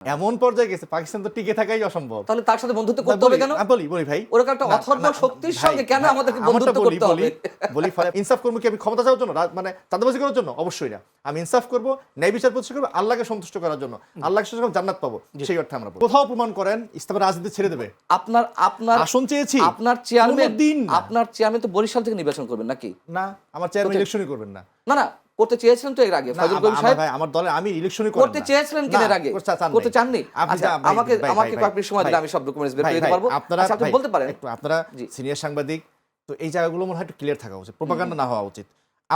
এমন পর্যায়ে গেছে পাকিস্তান তো টিকে থাকাই অসম্ভব। তাহলে তার সাথে বন্ধুত্ব করতে হবে কেন? বলি বলি ভাই, ওরকম একটা না, অথর্ব না, শক্তির ভাই, সঙ্গে কেন ভাই, আমাদেরকে আমারটা বন্ধুত্ব বলি করতে হবে? বলি ফলে ইনসাফ করবো কি আমি ক্ষমতা চাওয়ার জন্য, মানে চাঁদাবাজি করার জন্য? অবশ্যই না। আমি ইনসাফ করব, ন্যায় বিচার প্রতিষ্ঠা করবো আল্লাহকে সন্তুষ্ট করার জন্য, আল্লাহকে সন্তুষ্ট করে জান্নাত পাবো, সেই অর্থে আমরা বলি। কোথাও প্রমাণ করেন ইসলামের রাজনীতি ছেড়ে দেবে? আপনার আপনার আসন চেয়েছি, আপনার চেয়ারম্যান কোনোদিন না। আপনার চেয়ারম্যান তো বরিশাল থেকে নির্বাচন করবেন নাকি? না, আমার চেয়ারম্যান ইলেকশনই করবেন না। না না, করতে চেয়েছিলেন তো এর আগে না, ফজল কবির সাহেব। ভাই আমার দলে আমি ইলেকশনই করেন করতে না। চেয়েছিলেন না, কিনা এর আগে? চান করতে নাই। চাননি? আপনি আচ্ছা, ভাই, আমাকে ভাই, আমাকে ভাই, কয়েক মিনিট সময় ভাই, দিলে আমি সব ডকুমেন্টস বের ভাই, করে দিতে ভাই, পারবো। আপনারা আচ্ছা, আপনি ভাই, বলতে পারেন। একটু আপনারা জি। সিনিয়র সাংবাদিক, তো এই জায়গাগুলো মনে হয় একটু ক্লিয়ার থাকা উচিত, প্রোপাগান্ডা না হওয়া উচিত।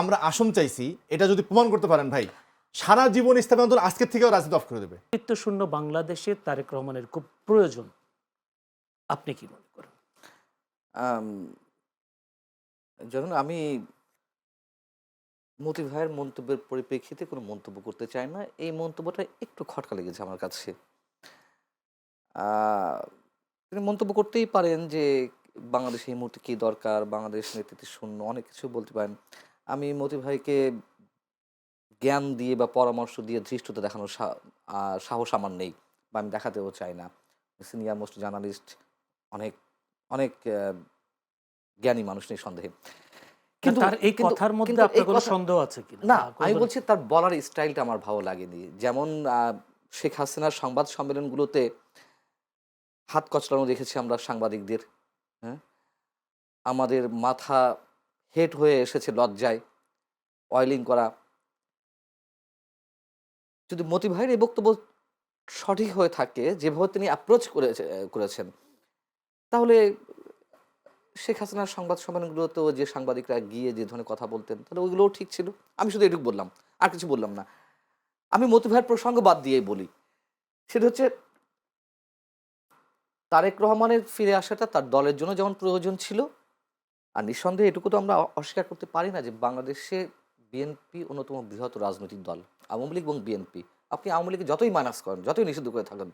আমরা আসন চাইছি, এটা যদি প্রমাণ করতে পারেন ভাই, সারা জীবন ইসলামী আন্দোলন আজকের থেকেও রাজনীতি অফ করে দেবে। শূন্য বাংলাদেশে তারেক রহমানের খুব প্রয়োজন, আপনি কি মনে করেন? আম, যখন আমি মতি ভাইয়ের মন্তব্যের পরিপ্রেক্ষিতে কোনো মন্তব্য করতে চাই না, এই মন্তব্যটা একটু খটকা লেগেছে আমার কাছে। আহ, তিনি মন্তব্য করতেই পারেন যে বাংলাদেশে এই মুহূর্তে কী দরকার, বাংলাদেশ নেতৃত্ব শূন্য, অনেক কিছু বলতে পারেন। আমি মতি ভাইকে জ্ঞান দিয়ে বা পরামর্শ দিয়ে ধৃষ্টতা দেখানোর সাহস আমার নেই, বা আমি দেখাতেও চাই না। সিনিয়র মোস্ট জার্নালিস্ট, অনেক অনেক জ্ঞানী মানুষ নেই সন্দেহে। কিন্তু তার এই কিন্তু কথার মধ্যে কিন্তু এই আপনার কোনো কথা, সন্দেহ আছে কিনা? না আমি বলছি তার বলার স্টাইলটা আমার ভালো লাগেনি। যেমন শেখ হাসিনার সংবাদ সম্মেলনগুলোতে হাত কচলানো দেখেছি আমরা সাংবাদিকদের। হ্যাঁ, আমাদের মাথা হেট হয়ে এসেছে লজ্জায়, অয়েলিং করা। যদি মতি ভাইয়ের এই বক্তব্য সঠিক হয়ে থাকে, যেভাবে তিনি অ্যাপ্রোচ করেছেন, তাহলে শেখ হাসিনার সংবাদ সম্মেলনগুলোতেও যে সাংবাদিকরা গিয়ে যে ধরনের কথা বলতেন, তাহলে ওইগুলোও ঠিক ছিল। আমি শুধু এটুকু বললাম, আর কিছু বললাম না। আমি মতি ভাইয়ের প্রসঙ্গ বাদ দিয়েই বলি, সেটা হচ্ছে তারেক রহমানের ফিরে আসাটা তার দলের জন্য যেমন প্রয়োজন ছিল, আর নিঃসন্দেহে এটুকু তো আমরা অস্বীকার করতে পারি না যে বাংলাদেশে বিএনপি অন্যতম বৃহৎ রাজনৈতিক দল, আওয়ামী লীগ এবং বিএনপি। আপনি আওয়ামী লীগকে যতই মাইনাস করেন, যতই নিষিদ্ধ করে থাকেন,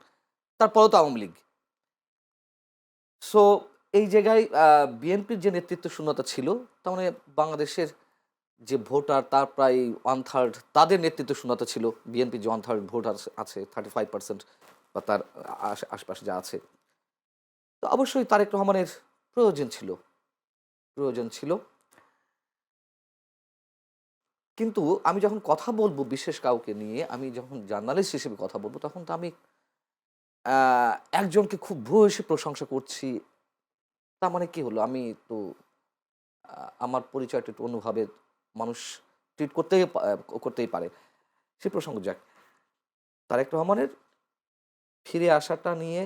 তারপরেও তো আওয়ামী লীগ। সো এই জায়গায় বিএনপির যে নেতৃত্ব শূন্যতা ছিল, তার মানে বাংলাদেশের যে ভোটার তার প্রায় 1/3 তাদের নেতৃত্ব শূন্যতা ছিল। বিএনপির যে 1/3 ভোটার আছে, 35% বা তার আশপাশে যা আছে, তো অবশ্যই তারেক রহমানের প্রয়োজন ছিল, প্রয়োজন ছিল। কিন্তু আমি যখন কথা বলবো বিশেষ কাউকে নিয়ে, আমি যখন জার্নালিস্ট হিসেবে কথা বলবো, তখন তো আমি একজনকে খুব ভূয়সী প্রশংসা করছি, তার মানে কি হলো? আমি তো আমার পরিচয়টা একটু অন্যভাবে মানুষ ট্রিট করতেই পারে। সে প্রসঙ্গ যাক। তারেক রহমানের ফিরে আসাটা নিয়ে,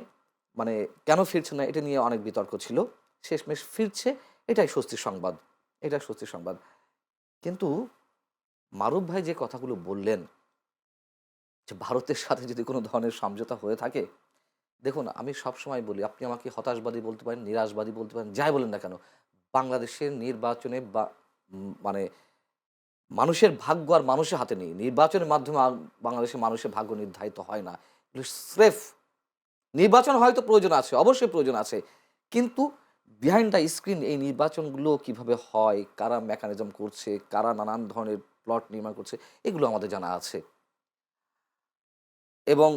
মানে কেন ফিরছে না এটা নিয়ে অনেক বিতর্ক ছিল। শেষমেশ ফিরছে, এটাই স্বস্তির সংবাদ, এটা স্বস্তির সংবাদ। কিন্তু মারুফ ভাই যে কথাগুলো বললেন, যে ভারতের সাথে যদি কোনো ধরনের সমঝোতা হয়ে থাকে, দেখুন আমি সবসময় বলি, আপনি আমাকে হতাশবাদী বলতে পারেন, নিরাশবাদী বলতে পারেন, যাই বলেন না কেন, বাংলাদেশের নির্বাচনে বা মানে মানুষের ভাগ্য আর মানুষের হাতে নেই। নির্বাচনের মাধ্যমে বাংলাদেশের মানুষের ভাগ্য নির্ধারিত হয় না। এগুলো স্রেফ নির্বাচন হয়তো প্রয়োজন আছে, অবশ্যই প্রয়োজন আছে, কিন্তু বিহাইন্ড দ্য স্ক্রিন এই নির্বাচনগুলো কিভাবে হয়, কারা মেকানিজম করছে, কারা নানান ধরনের প্লট নির্মাণ করছে, এগুলো আমাদের জানা আছে। এবং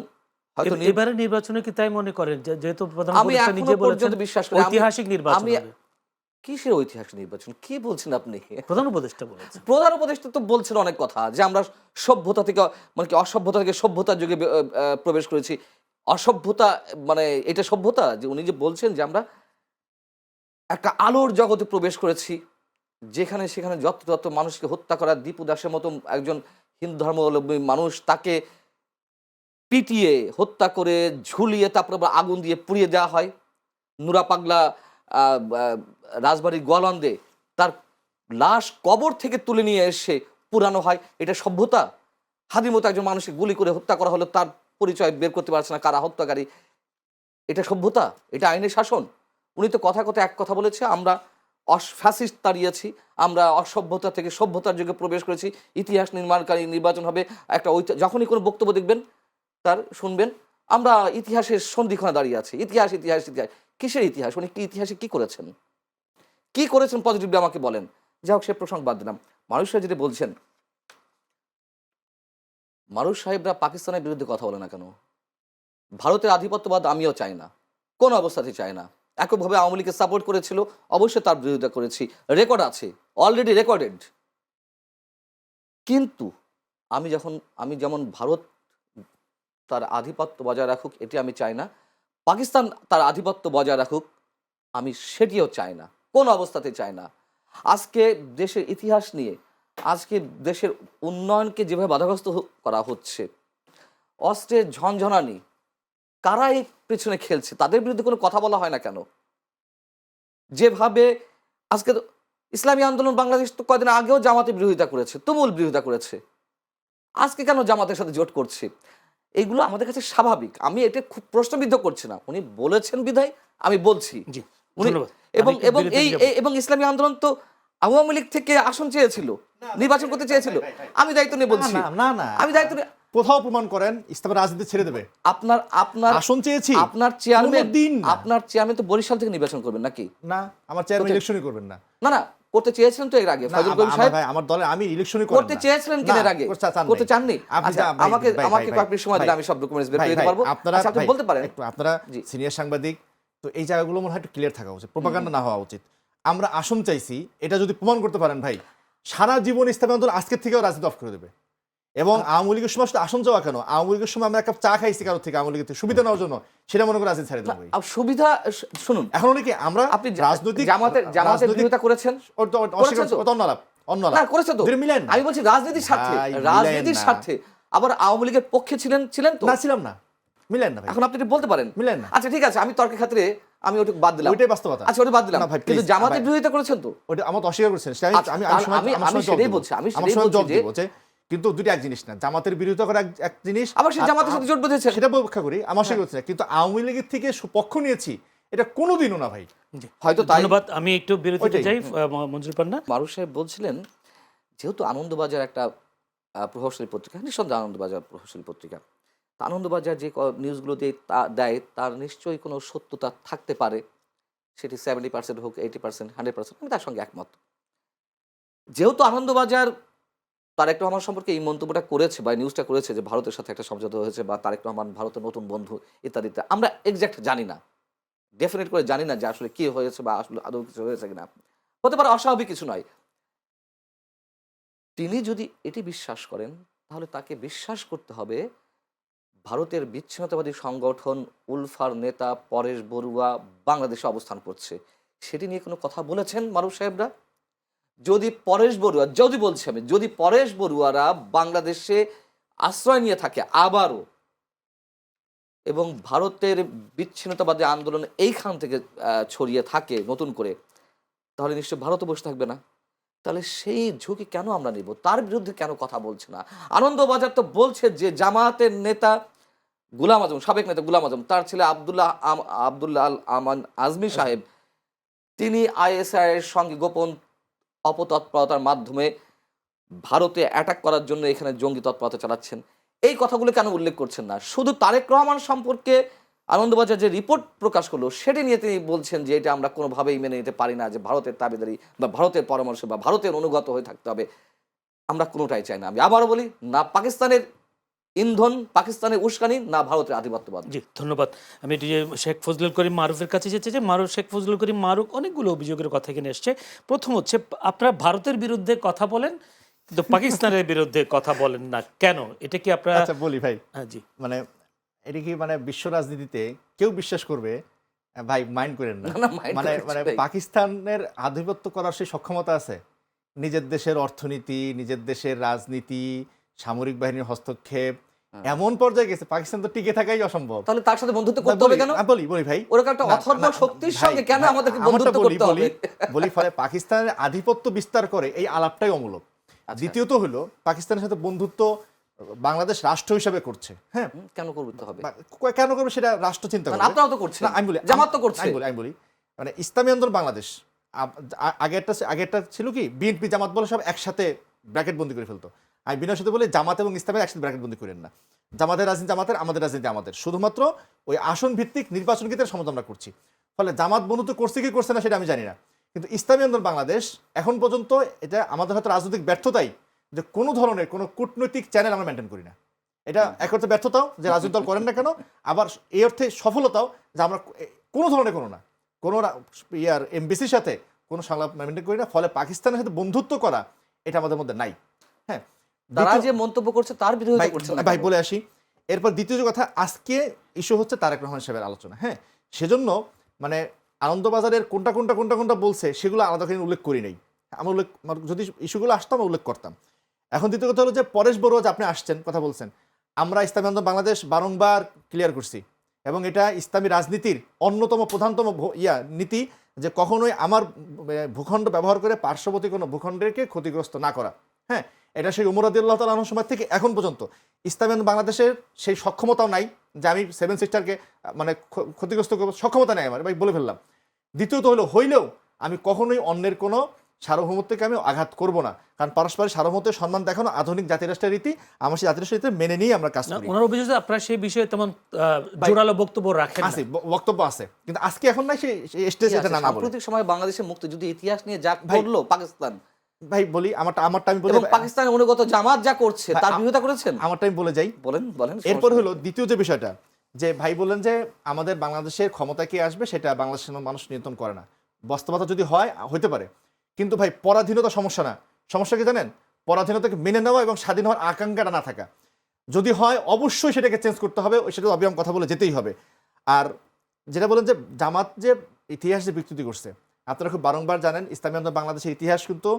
হয়তো এবারে নির্বাচনে কি তাই মনে করেন, যেহেতু প্রধান আমি উপদেষ্টা এখনো নিজে বলেছেন পর্যন্ত বিশ্বাস করি, ঐতিহাসিক নির্বাচন আমি হবে? কিসের ঐতিহাসিক নির্বাচন? কি বলছেন আপনি? প্রধান উপদেষ্টা বলেছেন। প্রধান উপদেষ্টা তো বলছেন অনেক কথা, যে আমরা সভ্যতা থেকে, মানে কি অসভ্যতা থেকে সভ্যতার যুগে প্রবেশ করেছি। অসভ্যতা মানে এটা সভ্যতা? যে উনি যে বলছেন যে আমরা একটা আলোর জগতে প্রবেশ করেছি, যেখানে সেখানে যত যত মানুষকে হত্যা করা, দীপু দাসের মতো একজন হিন্দু ধর্মাবলম্বী মানুষ, তাকে পিটিয়ে হত্যা করে ঝুলিয়ে তারপর আবার আগুন দিয়ে পুড়িয়ে দেওয়া হয়। নুরা পাগলা রাজবাড়ির গোয়ালন্দে তার লাশ কবর থেকে তুলে নিয়ে এসে পুরানো হয়। এটা সভ্যতা? হাদির মতো একজন মানুষকে গুলি করে হত্যা করা হলো, তার পরিচয় বের করতে পারছে না কারা হত্যাকারী। এটা সভ্যতা? এটা আইনের শাসন? উনি তো কথা কথা এক কথা বলেছে, আমরা ফ্যাসিস্ট তাড়িয়েছি, আমরা অসভ্যতা থেকে সভ্যতার যুগে প্রবেশ করেছি, ইতিহাস নির্মাণকারী নির্বাচন হবে। একটা যখনই কোনো বক্তব্য দেখবেন তার, শুনবেন আমরা ইতিহাসের সন্ধিক্ষণে দাঁড়িয়ে আছি, ইতিহাস ইতিহাস ইতিহাস। কিসের ইতিহাস? উনি কি ইতিহাসে কি করেছেন, কি করেছেন পজিটিভলি আমাকে বলেন। যাই হোক, সে প্রসঙ্গ বাদ দিলাম। মানুষরা যেটা বলছেন, মানুষ সাহেবরা পাকিস্তানের বিরুদ্ধে কথা বলে না কেন? ভারতের আধিপত্যবাদ আমিও চাই না, কোন অবস্থাতেই চাই না। একইভাবে আওয়ামী লীগকে সাপোর্ট করেছিল, অবশ্যই তার বিরোধিতা করেছি, রেকর্ড আছে, অলরেডি রেকর্ডেড। কিন্তু আমি যেমন ভারত তার আধিপত্য বজায় রাখুক এটি আমি চাই না, পাকিস্তান তার আধিপত্য বজায় রাখুক আমি সেটিও চাই না, কোন অবস্থাতে চাই না। আজকে দেশের ইতিহাস নিয়ে, আজকে দেশের উন্নয়নকে যেভাবে বাধাগ্রস্ত করা হচ্ছে, অস্ত্রের ঝনঝনানি, কারা এই পেছনে খেলছে, তাদের বিরুদ্ধে কোনো কথা বলা হয় না কেন? যেভাবে আজকে তো ইসলামী আন্দোলন বাংলাদেশ তো কয়েকদিন আগেও জামাতের বিরোধিতা করেছে, তুমুল বিরোধিতা করেছে, আজকে কেন জামাতের সাথে জোট করছে? এগুলো আমাদের কাছে স্বাভাবিক, আমি এটা খুব প্রশ্নবিদ্ধ করছি না, উনি বলেছেন বিধায় আমি বলছি। জি, উনি ধন্যবাদ। এবং আমি এবং বিরতিতে এই যাব। এবং ইসলামী আন্দোলন তো আওয়ামী লীগ থেকে আসন চেয়েছিল, নির্বাচন করতে চেয়েছিল। আমি দায়িত্ব নিয়ে বলছি, না আমি দায়িত্ব নিয়ে কোথাও প্রমাণ করেন ইসলামের রাজনীতি ছেড়ে দেবে। আপনার আপনার আসন চেয়েছি, আপনার চেয়ারম্যান কোনোদিন না। আপনার চেয়ারম্যান তো বরিশাল থেকে নির্বাচন করবেন নাকি? না, আমার চেয়ারম্যান ইলেকশনই করবেন না। না না, করতে চেয়েছিলেন তো এর আগে না, ফজল করিম আমার সাহেব, ভাই, আমার দলে আমি ইলেকশনই করেন করতে না। চেয়েছিলেন না, কিনা এর আগে, চান করতে নাই। চাননি? আপনি আচ্ছা, ভাই, আমাকে ভাই, আমাকে ভাই, কয়েকটি সময় দিলে আমি সব ডকুমেন্টস বের করে দিতে পারবো। আপনারা আচ্ছা, আপনি ভাই, বলতে পারেন। একটু আপনারা জি। সিনিয়র সাংবাদিক, তো এই জায়গাগুলো মনে হয় একটু ক্লিয়ার থাকা উচিত, প্রোপাগান্ডা না হওয়া উচিত। আমরা আসন চাইছি, এটা যদি প্রমাণ করতে পারেন ভাই, সারা জীবন ইসলামী আন্দোলন আজকের থেকেও রাজনীতি অফ করে দেবে। এবং আওয়ামী লীগের সময় শুধু আসন চাওয়া কেন, আওয়ামী লীগের সময় আমরা এক কাপ চা খাইছি কারোর থেকে, আওয়ামী লীগের থেকে সুবিধা নেওয়ার জন্য, সেটা মনে করে রাজনীতি ছেড়ে দেবো ভাই। সুবিধা শুনুন, এখন অনেকে আমরা আপনি রাজনৈতিক জামাতের বিরোধিতা করেছেন, করেছেন তো? অন্য লাভ না করেছে তো, দুটো মিলেন না। আমি বলছি রাজনীতির স্বার্থে, ভাই, মিলেন রাজনীতির না। স্বার্থে আবার আওয়ামী লীগের পক্ষে ছিলেন তো? না, ছিলাম না, মিলেন না ভাই, এখন আপনি এটা বলতে পারেন। মিলেন না। আচ্ছা ঠিক আছে, আমি তর্কের খাতিরে আমি ওটুকু বাদ দিলাম, ওইটাই বাস্তবতা। আচ্ছা ওটা বাদ দিলাম, না ভাই, কিন্তু please, জামাতের ভাই। বিরোধিতা করেছেন তো? ওটা আমার তো অস্বীকার করছেন, সেটা আচ্ছা, আমি আমি সেটাই বলছি, আমি সেটাই বলছি যে কিন্তু দুটো এক জিনিস না, জামাতের বিরোধিতা করা এক জিনিস, আবার সেই জামাতের সাথে জোট বেঁধেছেন। সেটা ব্যাখ্যা করি, আমার অস্বীকার করছি না, কিন্তু আওয়ামী লীগের থেকে পক্ষ নিয়েছি এটা কোনোদিনও না ভাই। জি, হয়তো তাই। ধন্যবাদ। আমি একটু বিরতিতে ওইটাই। যাই। মঞ্জুর পান্না। মারুফ সাহেব বলছিলেন যেহেতু আনন্দবাজার একটা প্রভাবশালী পত্রিকা, নিঃসন্দেহে আনন্দবাজার প্রভাবশালী পত্রিকা, তা আনন্দবাজার যে নিউজগুলো দেয় তার নিশ্চয়ই কোনো সত্যতা থাকতে পারে, সেটি 70% হোক, 80%, 100%, আমি তার সঙ্গে একমত। যেহেতু আনন্দবাজার তারেক রহমান সম্পর্কে এই মন্তব্যটা করেছে বা নিউজটা করেছে যে ভারতের সাথে একটা সমঝোতা হয়েছে বা তারেক রহমান ভারতের নতুন বন্ধু ইত্যাদিতে, আমরা এক্সাক্ট জানি না, ডেফিনেট করে জানি না যে আসলে কি হয়েছে বা আসলে আদৌ কিছু হয়েছে কিনা, হতে পারে অস্বাভাবিক কিছু নয়। তিনি যদি এটি বিশ্বাস করেন তাহলে তাকে বিশ্বাস করতে হবে ভারতের বিচ্ছিন্নতাবাদী সংগঠন উলফার নেতা পরেশ বড়ুয়া বাংলাদেশে অবস্থান করছে, সেটি নিয়ে কোনো কথা বলেছেন মারুফ সাহেবরা? যদি পরেশ বড়ুয়া, যদি পরেশ বড়ুয়ারা বাংলাদেশে আশ্রয় নিয়ে থাকে আবারও এবং ভারতের বিচ্ছিন্নতাবাদী আন্দোলন এইখান থেকে ছড়িয়ে থাকে নতুন করে, তাহলে নিশ্চয় ভারতও বসে থাকবে না। তাহলে সেই ঝুঁকি কেন আমরা নিব? তার বিরুদ্ধে কেন কথা বলছে না? আনন্দবাজার তো বলছে যে জামায়াতের নেতা গুলাম আজম, সাবেক নেতা গুলাম আজম, তার ছেলে আব্দুল্লাহ আল আমান আজমি সাহেব, তিনি আইএসআই এর সঙ্গে গোপন অপতৎপরতার মাধ্যমে ভারতে অ্যাটাক করার জন্য এখানে জঙ্গি তৎপরতা চালাচ্ছেন। এই কথাগুলো কেন উল্লেখ করছেন না? শুধু তারেক রহমান সম্পর্কে আনন্দবাজার যে রিপোর্ট প্রকাশ করলো সেটি নিয়ে তিনি বলছেন যে এটা আমরা কোনোভাবেই মেনে নিতে পারি না, যে ভারতের দাবিদারি বা ভারতের পরামর্শ বা ভারতের অনুগত হয়ে থাকতে হবে, আমরা কোনোটাই চাই না। আমি আবারও বলি, না পাকিস্তানের ইন্ধন, পাকিস্তানের উস্কানি, না ভারতের আধিপত্যবাদ। জি, ধন্যবাদ। আমি এটি যে শেখ ফজলুল করিম মারুফের কাছে যেতে চাই। শেখ ফজলুল করিম মারুফ অনেকগুলো অভিযোগের কথা এখানে এসছে। প্রথম হচ্ছে, আপনারা ভারতের বিরুদ্ধে কথা বলেন কিন্তু পাকিস্তানের বিরুদ্ধে কথা বলেন না কেন? এটা কি আপনারা? আচ্ছা বলি ভাই, হ্যাঁ, জি, মানে এটা কি মানে বিশ্ব রাজনীতিতে কেউ বিশ্বাস করবে ভাই, মাইন্ড করেন না, না, mind মানে করছি মানে ভাই। পাকিস্তানের আধিপত্য করার সেই সক্ষমতা আছে? নিজের দেশের অর্থনীতি, নিজের দেশের রাজনীতি, সামরিক বাহিনীর হস্তক্ষেপ এমন পর্যায়ে গেছে, পাকিস্তান তো টিকে থাকাই অসম্ভব। তাহলে তার সাথে বন্ধুত্ব করতে হবে কেন? বলি ভাই, ওরকম একটা না, অথর্ব না, শক্তির ভাই, সঙ্গে কেন ভাই, আমাদেরকে আমারটা বন্ধুত্ব করতে হবে? বলি ফলে পাকিস্তানের আধিপত্য বিস্তার করে এই আলাপটাই অমূলক। আচ্ছা। দ্বিতীয়ত হলো, পাকিস্তানের সাথে বন্ধুত্ব বাংলাদেশ রাষ্ট্র হিসাবে করছে। হ্যাঁ, কেন করতে হবে? কেন করবে সেটা রাষ্ট্র চিন্তা করবে। আপনারাও তো করছেন, না, আমি বলি, জামাত তো করছে। আমি বলি মানে ইসলামী আন্দোলন বাংলাদেশ আগেরটা ছিল কি, বিএনপি জামাত বলে সব একসাথে ব্র্যাকেট বন্দি করে ফেলতো। আমি বিনয়ের সাথে বলি, জামাত এবং ইসলামের একসাথে ব্র্যাকেট বন্দি করেন না। জামাতের রাজনীতি জামাতের, আমাদের রাজনীতি আমাদের, শুধুমাত্র ওই আসন ভিত্তিক নির্বাচন ক্ষেত্রে সমাধান আমরা করছি। ফলে জামাত বন্ধুত্ব করছে কি করছে না সেটা আমি জানি না, কিন্তু ইসলামী আন্দোলন বাংলাদেশ এখন পর্যন্ত, এটা আমাদের হয়তো রাজনৈতিক ব্যর্থতাই যে কোনো ধরনের কোনো কূটনৈতিক চ্যানেল আমরা মেনটেন করি না, এটা এক অর্থে ব্যর্থতাও যে রাজনৈতিক দল করেন না কেন, আবার এই অর্থে সফলতাও যে আমরা কোনো ধরনের কোনো না কোনো ইয়ার এমবিসির সাথে কোনো সংলাপ মেনটেন করি না, ফলে পাকিস্তানের সাথে বন্ধুত্ব করা এটা আমাদের মধ্যে নাই। হ্যাঁ, তারা দ্বিতীয়- যে মন্তব্য করছে তার বিরোধিতা ভাই করছে না ভাই কেন? বলে আসি, এরপর দ্বিতীয় যে কথা, আজকে ইস্যু হচ্ছে তারেক রহমান সাহেবের আলোচনা। হ্যাঁ, সেজন্য মানে আনন্দবাজারের কোনটা বলছে সেগুলো আলাদা করে উল্লেখ করি নাই। আমরা উল্লেখ যদি ইস্যুগুলো আসতাম উল্লেখ করতাম। এখন দ্বিতীয় কথা হলো যে পরেশ বড়ুয়া যে আপনি আসছেন কথা বলছেন, আমরা ইসলামী আন্দোলন বাংলাদেশ বারংবার ক্লিয়ার করছি এবং এটা ইসলামী রাজনীতির অন্যতম প্রধানতম নীতি যে কখনোই আমার ভূখণ্ড ব্যবহার করে পার্শ্ববর্তী কোনো ভূখণ্ডকে ক্ষতিগ্রস্ত না করা। হ্যাঁ, এটা সেই উমর রাদিয়াল্লাহু তাআলা আনহুর সময় থেকে এখন পর্যন্ত ইসলামী আন্দোলন বাংলাদেশের সেই সক্ষমতাও নাই যে আমি 7 সিস্টারকে মানে ক্ষতিগ্রস্ত করবো, সক্ষমতা নেই আমার, ভাই বলে ফেললাম। দ্বিতীয়ত হলো হইলেও আমি কখনোই অন্যের কোনো সার্বভৌমত্বকে আমি আঘাত করব না, কারণ পারস্পরিক সার্বভৌমত্বের সম্মান দেখানো আধুনিক জাতিরাষ্ট্রের রীতি, আমরা সেই জাতিরাষ্ট্রের রীতি মেনে নিয়ে আমরা কাজ করি। ওনার অভিযোগ যে আপনারা সেই বিষয়ে তেমন জোরালো বক্তব্য রাখেন না। আছে বক্তব্য আছে, কিন্তু আজকে এখন নাই সেই স্টেজ এটা না বলে। সাম্প্রতিক সময়ে বাংলাদেশের মুক্তিযুদ্ধ ইতিহাস নিয়ে যা করলো পাকিস্তান, ভাই বলি আমারটা আমি বলি, এবং পাকিস্তানের অনুগত জামাত যা করছে তার বিরোধিতা করেছেন। আমারটা আমি বলে যাই। বলেন বলেন। এরপর হলো দ্বিতীয় যে বিষয়টা, যে ভাই বললেন যে আমাদের বাংলাদেশের ক্ষমতা কে আসবে সেটা বাংলাদেশের মানুষ নিয়ন্ত্রণ করে না। বাস্তবতা যদি হয় হইতে পারে, কিন্তু ভাই পরাধীনতা সমস্যা না। সমস্যা কি জানেন? পরাধীনতাকে মেনে নেওয়া এবং স্বাধীন হওয়ার আকাঙ্ক্ষাটা না থাকা। যদি হয় অবশ্যই সেটাকে চেঞ্জ করতে হবে, সেটা অবিরাম কথা বলে যেতেই হবে। আর যেটা বলেন যে জামাত যে ইতিহাস যে বিকৃতি করছে, আপনারা খুব বারংবার জানেন ইসলামী আন্দোলন বাংলাদেশের ইতিহাস কিন্তু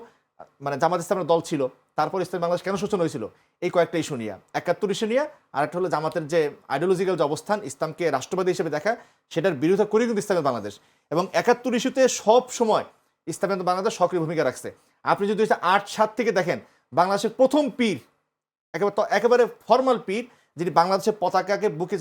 মানে জামাত ইসলামের দল ছিল, তারপর ইসলামী বাংলাদেশ কেন সূচনা হয়েছিল এই কয়েকটা ইস্যু নিয়ে, 71 ইস্যু নিয়ে, আর একটা হলো জামাতের যে আইডিওলজিক্যাল যে অবস্থান, ইসলামকে রাষ্ট্রবাদী হিসেবে দেখা, সেটার বিরোধিতা করে কিন্তু ইসলামী বাংলাদেশ। এবং 71 ইস্যুতে সব সময় ইসলামী আন্দোলন বাংলাদেশ সক্রিয় ভূমিকা রাখছে। আপনি যদি 8-7 থেকে দেখেন, বাংলাদেশের প্রথম পীর, একেবারে ফর্মাল পীর, যিনি বাংলাদেশের পতাকাকে বুকে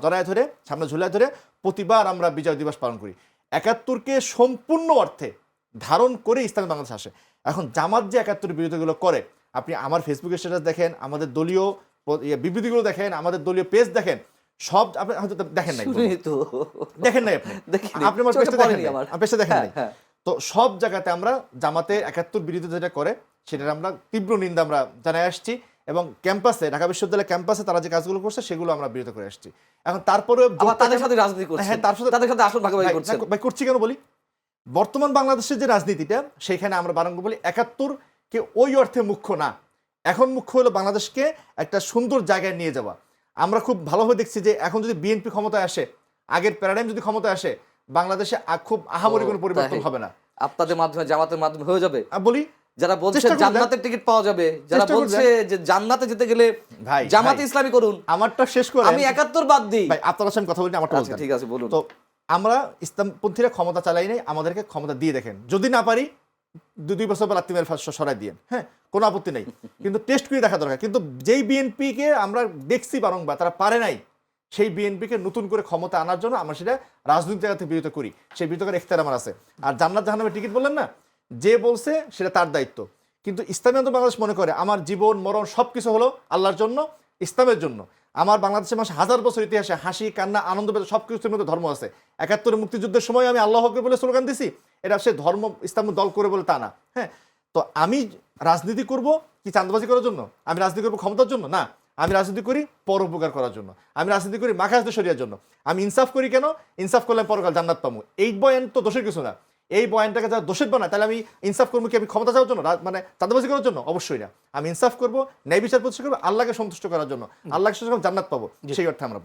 জড়ায় ধরে সামনে ঝুলায় ধরে প্রতিবার আমরা বিজয় দিবস পালন করি। 71কে সম্পূর্ণ অর্থে ধারণ করে ইসলামী বাংলাদেশ আসে। এখন জামাত যে 71 বিরোধীগুলো করে, আপনি আমার ফেসবুকের স্ট্যাটাস দেখেন, আমাদের দলীয় বিবৃতিগুলো দেখেন, আমাদের দলীয় পেজ দেখেন, সব আপনি হয়তো দেখেন নাই, দেখেন নাই আপনি আমার পেজটা দেখেন নাই, আমার পেজটা দেখেন নাই। তো সব জায়গাতে আমরা জামাতে 71 বিরোধিতা যেটা করে সেটার আমরা তীব্র নিন্দা আমরা জানাই আসছি, এবং ক্যাম্পাসে, ঢাকা বিশ্ববিদ্যালয়ের ক্যাম্পাসে তারা যে কাজগুলো করছে সেগুলো আমরা বিরোধিতা করে আসছি। এখন তারপরে তাদের সাথে রাজনীতি করছে, হ্যাঁ তাদের সাথে আসল ভাগাভাগি করছে। ভাই করছি কেন বলি, বর্তমান বাংলাদেশের যে রাজনীতিটা সেখানে আমরা বারংবার বলি 71কে ওই অর্থে মুখ্য না, এখন মুখ্য হলো বাংলাদেশকে একটা সুন্দর জায়গায় নিয়ে যাওয়া। আমরা খুব ভালোভাবে দেখছি যে এখন যদি বিএনপি ক্ষমতায় আসে, আগের প্যারাডাইম যদি ক্ষমতায় আসে, বাংলাদেশে খুব আহামরি কোনো পরিবর্তন হবে না। আপনাদের মাধ্যমে জামাতের মাধ্যমে হয়ে যাবে বলি, যারা বলছে জান্নাতের টিকিট পাওয়া যাবে, যারা বলছে যে জান্নাতে যেতে গেলে জামাতে ইসলামী করুন, আমারটা শেষ করে আমি 71 বাদ দিই। ভাই আপনার সাথে কথা বলি, আমারটা আচ্ছা ঠিক আছে বলুন। তো আমরা ইসলামপন্থীরা ক্ষমতা চালাই নাই, আমাদেরকে ক্ষমতা দিয়ে দেখেন, যদি না পারি 2 বছর পর লাত্তি মেরে সরাই দিয়েন, হ্যাঁ কোনো আপত্তি নেই, কিন্তু টেস্ট করে দেখা দরকার। কিন্তু যেই বিএনপিকে আমরা দেখছি বারংবার তারা পারে নাই, সেই বিএনপিকে নতুন করে ক্ষমতা আনার জন্য আমরা সেটা রাজনৈতিক জায়গা থেকে বিরত করি, সেই বিরত করার এখতিয়ার আমার আছে। আর জান্নাত জাহান্নামের টিকিট বললেন না, যে বলছে সেটা তার দায়িত্ব, কিন্তু ইসলামী আন্দোলন বাংলাদেশ মনে করে আমার জীবন মরণ সবকিছু হলো আল্লাহর জন্য, ইসলামের জন্য। আমার বাংলাদেশের মানুষ 1000 বছর ইতিহাসে হাসি কান্না আনন্দ পেতে সবকিছুর মধ্যে ধর্ম আছে। 71 মুক্তিযুদ্ধের সময় আমি আল্লাহ হক বলে স্লোগান দিছি, এটা সে ধর্ম ইসলাম দল করে বলে তা না। হ্যাঁ, তো আমি রাজনীতি করব কি চাঁদাবাজি করার জন্য? আমি রাজনীতি করবো ক্ষমতার জন্য না, আমি রাজনীতি করি পরোপকার করার জন্য, আমি রাজনীতি করি মাখাজতে শরিয়ার জন্য। আমি ইনসাফ করি কেন? ইনসাফ করলে পরকাল জান্নাত পাবো। এই বয়ান তো দোষের কিছু না, এই বয়ানটাকে যারা দোষের বানায় তাহলে আমি ইনসাফ করবো কি আমি ক্ষমতা চাওয়ার জন্য, মানে চাঁদাবাজি করার জন্য? অবশ্যই না। আমি ইনসাফ করবো, ন্যায় বিচার প্রতিষ্ঠা করবো আল্লাহকে সন্তুষ্ট করার জন্য, আল্লাহকে জান্নাত পাবো, সেই অর্থে আমরা বলি।